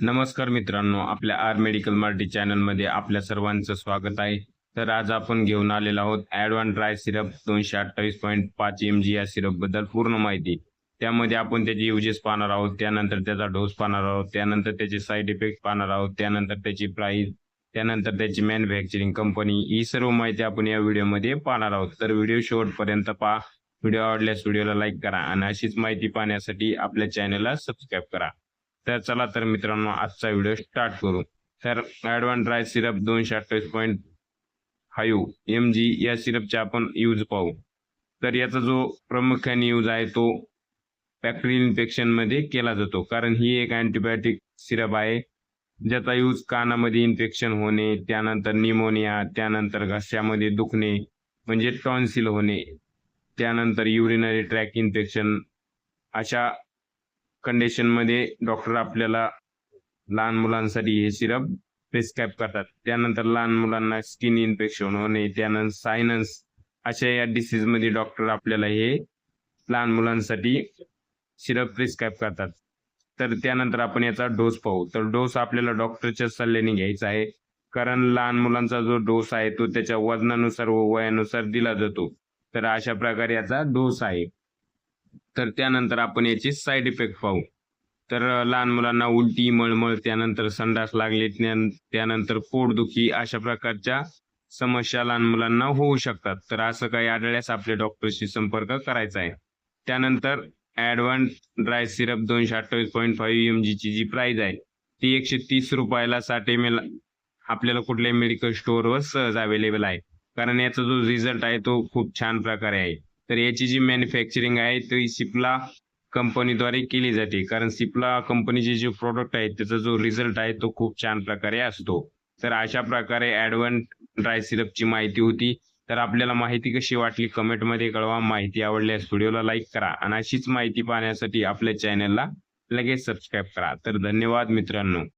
नमस्कार मित्रांनो, आपल्या आर मेडिकल मराठी चॅनलमध्ये आपल्या सर्वांचं स्वागत आहे. तर आज आपण घेऊन आलेलो आहोत ॲडव्हान्स ड्राय सिरप 228.5 mg या सिरपबद्दल पूर्ण माहिती. त्यामध्ये आपण त्याचे युजेस पाहणार आहोत, त्यानंतर त्याचा डोस पाहणार आहोत, त्यानंतर त्याचे साईड इफेक्ट पाहणार आहोत, त्यानंतर त्याची प्राईस, त्यानंतर त्याची मॅन्युफॅक्चरिंग कंपनी, ही सर्व माहिती आपण या व्हिडिओमध्ये पाहणार आहोत. तर व्हिडिओ शेवटपर्यंत पहा. व्हिडिओ आवडल्यास व्हिडिओला लाईक करा आणि अशीच माहिती पाहण्यासाठी आपल्या चॅनलला सबस्क्राईब करा. तर चला तर मित्रांनो, आजचा व्हिडिओ स्टार्ट करू. तर ॲडव्हान्स ड्राय सिरप 228.5 mg या सिरपचे आपण यूज पाहू. तर याचा जो प्रामुख्याने यूज आहे तो बॅक्टेरियल इन्फेक्शनमध्ये केला जातो, कारण ही एक अँटीबायोटिक सिरप आहे ज्याचा यूज कानामध्ये इन्फेक्शन होणे, त्यानंतर निमोनिया, त्यानंतर घशामध्ये दुखणे म्हणजे टॉन्सिल होणे, त्यानंतर युरिनरी ट्रॅक इन्फेक्शन अशा कंडिशनमध्ये डॉक्टर आपल्याला लहान मुलांसाठी हे सिरप प्रिस्क्राईब करतात. त्यानंतर लहान मुलांना स्किन इन्फेक्शन होणे, त्यानंतर सायनस अशा या डिसीजमध्ये डॉक्टर आपल्याला हे लहान मुलांसाठी सिरप प्रिस्क्राईब करतात. तर त्यानंतर आपण याचा डोस पाहू. तर डोस आपल्याला डॉक्टरच्या सल्ल्याने घ्यायचा आहे, कारण लहान मुलांचा जो डोस आहे तो त्याच्या वजनानुसार व वयानुसार दिला जातो. तर अशा प्रकारे याचा डोस आहे. तर त्यानंतर आपण याचे साईड इफेक्ट पाहू. तर लहान मुलांना उलटी, मळमळ, त्यानंतर संडास लागले, त्यानंतर पोटदुखी अशा प्रकारच्या समस्या लहान मुलांना होऊ शकतात. तर असं काही आढळल्यास आपल्या डॉक्टरशी संपर्क करायचा आहे. त्यानंतर ॲडव्हान्स ड्राय सिरप 228.5 mg ची जी प्राइस आहे ती 130 रुपयाला 60 ml आपल्याला कुठल्याही मेडिकल स्टोअरवर सहज अवेलेबल आहे, कारण याचा जो रिझल्ट आहे तो खूप छान प्रकारे आहे. तर याची जी मॅन्युफॅक्चरिंग आहे ती सिप्ला कंपनीद्वारे केली जाते, कारण सिप्ला कंपनीचे जे प्रोडक्ट आहेत त्याचा जो रिझल्ट आहे तो खूप छान प्रकारे असतो. तर अशा प्रकारे ॲडव्हान्स ड्राय सिरपची माहिती होती. तर आपल्याला माहिती कशी वाटली कमेंटमध्ये कळवा. माहिती आवडल्यास व्हिडिओला लाईक करा आणि अशीच माहिती पाहण्यासाठी आपल्या चॅनलला लगेच सबस्क्राईब करा. तर धन्यवाद मित्रांनो.